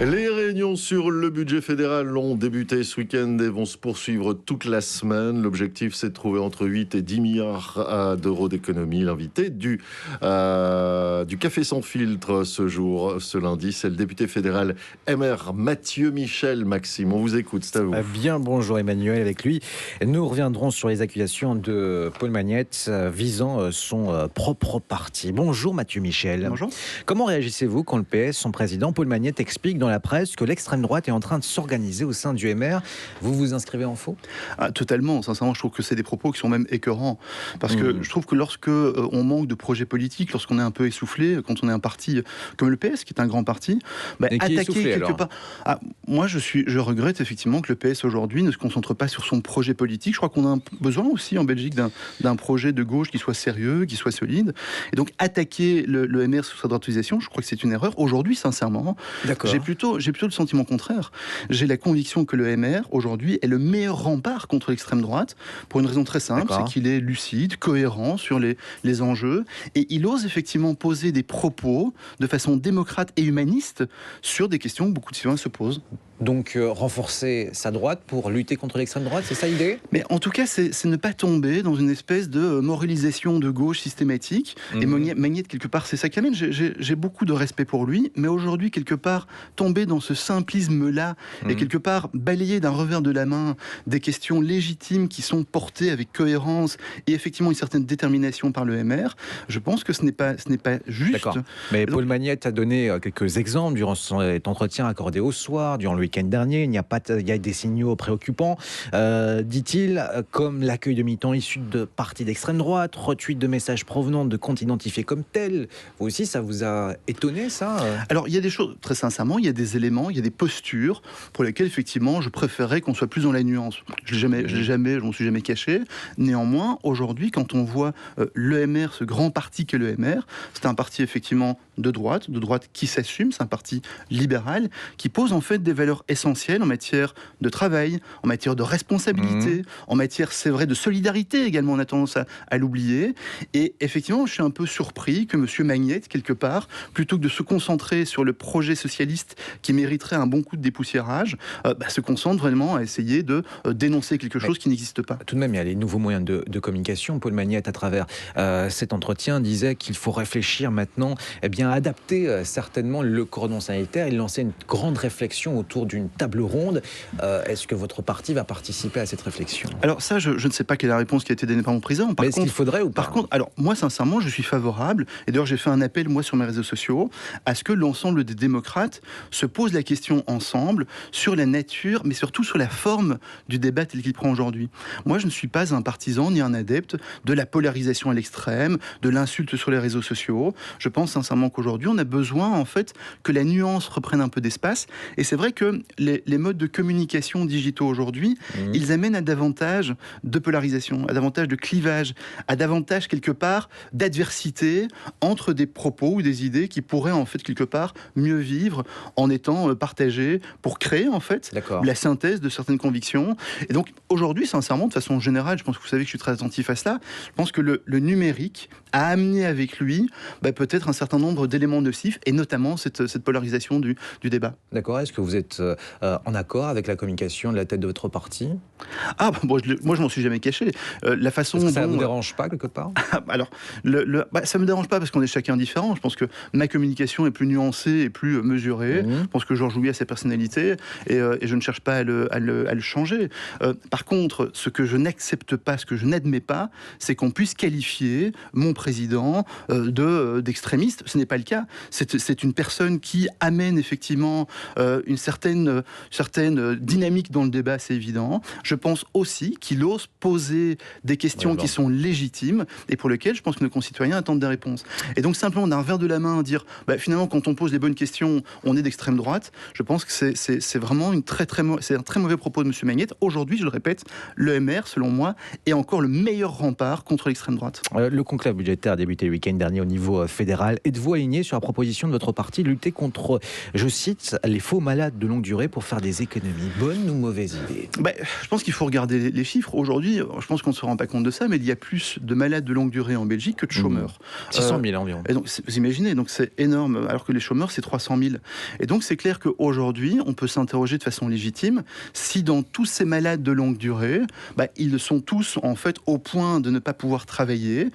Les réunions sur le budget fédéral ont débuté ce week-end et vont se poursuivre toute la semaine. L'objectif, c'est de trouver entre 8 et 10 milliards d'euros d'économie. L'invité du Café sans filtre ce lundi, c'est le député fédéral MR Mathieu Michel. Maxime, on vous écoute, c'est à vous. Bien, bonjour Emmanuel. Avec lui, nous reviendrons sur les accusations de Paul Magnette visant son propre parti. Bonjour Mathieu Michel. Bonjour. Comment réagissez-vous quand le PS, son président Paul Magnette, explique dans la presse que l'extrême droite est en train de s'organiser au sein du MR? Vous vous inscrivez en faux? Totalement. Sincèrement, je trouve que c'est des propos qui sont même écœurants. Parce que je trouve que lorsque on manque de projet politique, lorsqu'on est un peu essoufflé, quand on est un parti comme le PS, qui est un grand parti, attaquer quelque part. Moi, je regrette effectivement que le PS aujourd'hui ne se concentre pas sur son projet politique. Je crois qu'on a besoin aussi en Belgique d'un projet de gauche qui soit sérieux, qui soit solide. Et donc attaquer le MR sous sa droitisation, je crois que c'est une erreur. Aujourd'hui, sincèrement, j'ai plutôt le sentiment contraire. J'ai la conviction que le MR, aujourd'hui, est le meilleur rempart contre l'extrême droite, pour une raison très simple, c'est qu'il est lucide, cohérent sur les enjeux, et il ose effectivement poser des propos de façon démocrate et humaniste sur des questions que beaucoup de citoyens se posent. Donc renforcer sa droite pour lutter contre l'extrême droite, c'est ça l'idée? Mais en tout cas, c'est ne pas tomber dans une espèce de moralisation de gauche systématique. Et Magnette, quelque part, c'est ça qui amène. J'ai beaucoup de respect pour lui, mais aujourd'hui, quelque part, tomber dans ce simplisme-là et quelque part balayer d'un revers de la main des questions légitimes qui sont portées avec cohérence et effectivement une certaine détermination par le MR, je pense que ce n'est pas juste. D'accord. Mais Paul Magnette a donné quelques exemples durant cet entretien accordé au soir, durant le week-end dernier. Il y a des signaux préoccupants, dit-il, comme l'accueil de militants issus de partis d'extrême droite, retweet de messages provenant de comptes identifiés comme tels. Vous aussi, ça vous a étonné, ça? Alors, il y a des choses, très sincèrement, il y a des éléments, il y a des postures pour lesquelles, effectivement, je préférerais qu'on soit plus dans la nuance. Je m'en suis jamais caché. Néanmoins, aujourd'hui, quand on voit l'EMR, ce grand parti qu'est l'EMR, c'est un parti, effectivement, de droite qui s'assume, c'est un parti libéral, qui pose, en fait, des valeurs essentielles en matière de travail, en matière de responsabilité, en matière, c'est vrai, de solidarité également, on a tendance à l'oublier. Et effectivement, je suis un peu surpris que M. Magnette, quelque part, plutôt que de se concentrer sur le projet socialiste qui mériterait un bon coup de dépoussiérage, se concentre vraiment à essayer de dénoncer quelque chose qui n'existe pas. Tout de même, il y a les nouveaux moyens de communication. Paul Magnette, à travers cet entretien, disait qu'il faut réfléchir maintenant à adapter certainement le cordon sanitaire. Il lançait une grande réflexion autour d'une table ronde. Est-ce que votre parti va participer à cette réflexion? Alors ça, je ne sais pas quelle est la réponse qui a été donnée par mon président. Est-ce qu'il faudrait ou pas? Par contre, alors moi, sincèrement, je suis favorable, et d'ailleurs j'ai fait un appel, moi, sur mes réseaux sociaux, à ce que l'ensemble des démocrates se posent la question ensemble sur la nature, mais surtout sur la forme du débat tel qu'il prend aujourd'hui. Moi, je ne suis pas un partisan ni un adepte de la polarisation à l'extrême, de l'insulte sur les réseaux sociaux. Je pense sincèrement qu'aujourd'hui, on a besoin, en fait, que la nuance reprenne un peu d'espace. Et c'est vrai que les modes de communication digitaux aujourd'hui, ils amènent à davantage de polarisation, à davantage de clivage, à davantage, quelque part, d'adversité entre des propos ou des idées qui pourraient, en fait, quelque part, mieux vivre en étant partagées pour créer, en fait, la synthèse de certaines convictions. Et donc, aujourd'hui, sincèrement, de façon générale, je pense que vous savez que je suis très attentif à cela, je pense que le numérique a amené avec lui peut-être un certain nombre d'éléments nocifs, et notamment cette polarisation du débat. D'accord. Est-ce que vous êtes en accord avec la communication de la tête de votre parti? Moi, je m'en suis jamais caché. La façon Est-ce que ça ne vous dérange pas, quelque part? Alors, ça me dérange pas parce qu'on est chacun différent. Je pense que ma communication est plus nuancée et plus mesurée. Je pense que Georges Louis a sa personnalité et je ne cherche pas à le changer. Par contre, ce que je n'accepte pas, ce que je n'admets pas, c'est qu'on puisse qualifier mon président d'extrémiste. Ce n'est pas le cas. C'est une personne qui amène effectivement une certaine dynamique dans le débat, c'est évident. Je pense aussi qu'il ose poser des questions qui sont légitimes et pour lesquelles je pense que nos concitoyens attendent des réponses. Et donc simplement d'un revers de la main dire finalement quand on pose les bonnes questions, on est d'extrême droite, je pense que c'est vraiment un très mauvais propos de M. Magnette. Aujourd'hui, je le répète, le MR, selon moi, est encore le meilleur rempart contre l'extrême droite. Le conclave budgétaire a débuté le week-end dernier au niveau fédéral. Êtes-vous aligné sur la proposition de votre parti de lutter contre, je cite, les faux malades de longue durée pour faire des économies? Bonne ou mauvaise idée? Je pense pense qu'il faut regarder les chiffres. Aujourd'hui, je pense qu'on ne se rend pas compte de ça, mais il y a plus de malades de longue durée en Belgique que de chômeurs. 600 000 environ. Et donc, vous imaginez, donc c'est énorme, alors que les chômeurs, c'est 300 000. Et donc, c'est clair qu'aujourd'hui, on peut s'interroger de façon légitime si dans tous ces malades de longue durée, ils sont tous, en fait, au point de ne pas pouvoir travailler.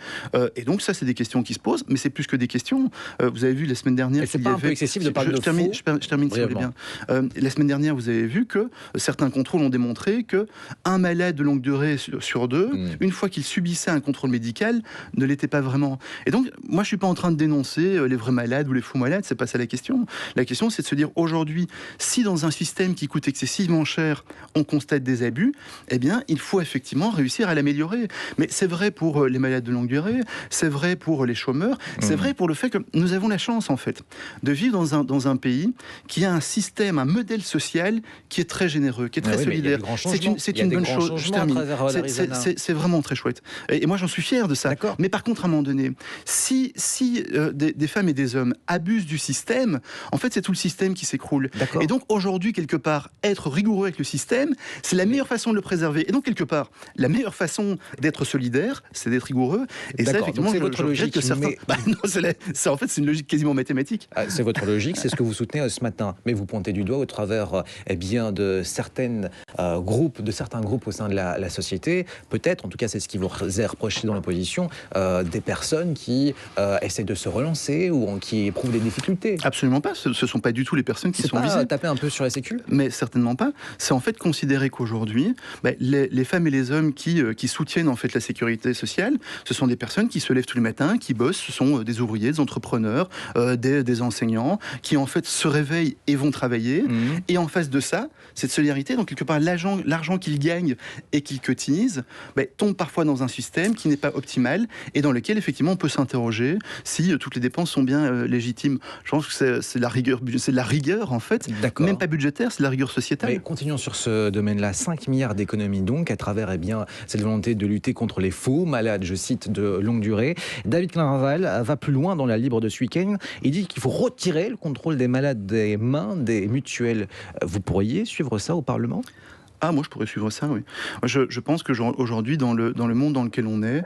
Et donc, ça, c'est des questions qui se posent, mais c'est plus que des questions. Vous avez vu la semaine dernière... Et c'est pas un peu excessif de parler de faux. Je termine si vous voulez bien. La semaine dernière, vous avez vu que certains contrôles ont démontré qu'un malade de longue durée sur deux, une fois qu'il subissait un contrôle médical, ne l'était pas vraiment. Et donc, moi, je suis pas en train de dénoncer les vrais malades ou les faux malades, c'est pas ça la question. La question, c'est de se dire, aujourd'hui, si dans un système qui coûte excessivement cher, on constate des abus, eh bien, il faut effectivement réussir à l'améliorer. Mais c'est vrai pour les malades de longue durée, c'est vrai pour les chômeurs, c'est vrai pour le fait que nous avons la chance, en fait, de vivre dans un pays qui a un système, un modèle social qui est très généreux, qui est très solidaire. C'est une bonne chose. Je termine. C'est vraiment très chouette. Et moi, j'en suis fier de ça. Mais par contre, à un moment donné, si des femmes et des hommes abusent du système, en fait, c'est tout le système qui s'écroule. Et donc, aujourd'hui, quelque part, être rigoureux avec le système, c'est la meilleure façon de le préserver. Et donc, quelque part, la meilleure façon d'être solidaire, c'est d'être rigoureux. Et ça, effectivement, c'est votre logique. Que certains... en fait, c'est une logique quasiment mathématique. C'est votre logique, c'est ce que vous soutenez ce matin. Mais vous pointez du doigt au travers de certains groupes au sein de la société. Peut-être, en tout cas, c'est ce qui vous est reproché dans l'opposition, des personnes qui essaient de se relancer ou qui éprouvent des difficultés. Absolument pas. Ce ne sont pas du tout les personnes qui sont visées. C'est taper un peu sur la sécu ? Mais certainement pas. C'est en fait considérer qu'aujourd'hui, les femmes et les hommes qui soutiennent en fait la sécurité sociale, ce sont des personnes qui se lèvent tous les matins, qui bossent, ce sont des ouvriers, des entrepreneurs, des enseignants, qui en fait se réveillent et vont travailler. Et en face de ça, cette solidarité, donc quelque part l'argent qu'ils gagnent et qu'ils cotisent, tombe parfois dans un système qui n'est pas optimal et dans lequel effectivement on peut s'interroger si toutes les dépenses sont bien légitimes. Je pense que c'est de la rigueur en fait, même pas budgétaire, c'est de la rigueur sociétale. Mais continuons sur ce domaine-là. 5 milliards d'économies donc à travers cette volonté de lutter contre les faux malades, je cite, de longue durée. David Clinraval va plus loin dans la Libre de ce week-end. Il dit qu'il faut retirer le contrôle des malades des mains des mutuelles. Vous pourriez suivre ça au Parlement ? Moi, je pourrais suivre ça, oui. Je pense qu'aujourd'hui, dans le monde dans lequel on est,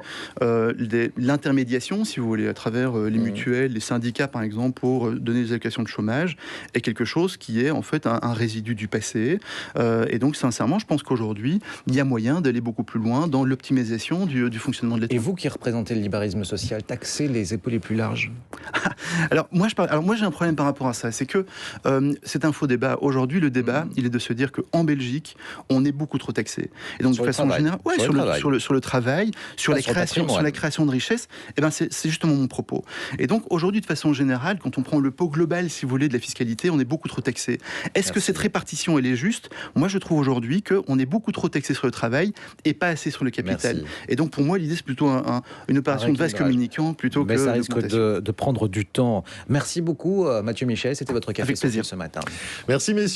l'intermédiation, si vous voulez, à travers les mutuelles, les syndicats, par exemple, pour donner des allocations de chômage, est quelque chose qui est, en fait, un résidu du passé. Et donc, sincèrement, je pense qu'aujourd'hui, il y a moyen d'aller beaucoup plus loin dans l'optimisation du fonctionnement de l'État. Et vous qui représentez le libéralisme social, taxer les épaules les plus larges ? Alors, moi, j'ai un problème par rapport à ça. C'est que c'est un faux débat. Aujourd'hui, le débat, il est de se dire qu'en Belgique, on est beaucoup trop taxé. Et donc, de façon générale, sur le travail, sur la création de richesse, c'est justement mon propos. Et donc, aujourd'hui, de façon générale, quand on prend le pot global, si vous voulez, de la fiscalité, on est beaucoup trop taxé. Est-ce que cette répartition, elle est juste ? Moi, je trouve aujourd'hui qu'on est beaucoup trop taxé sur le travail et pas assez sur le capital. Merci. Et donc, pour moi, l'idée, c'est plutôt une opération de vase communicant plutôt que... ça risque de prendre du temps. Merci beaucoup, Mathieu Michel. C'était votre café avec plaisir ce matin. Merci, messieurs.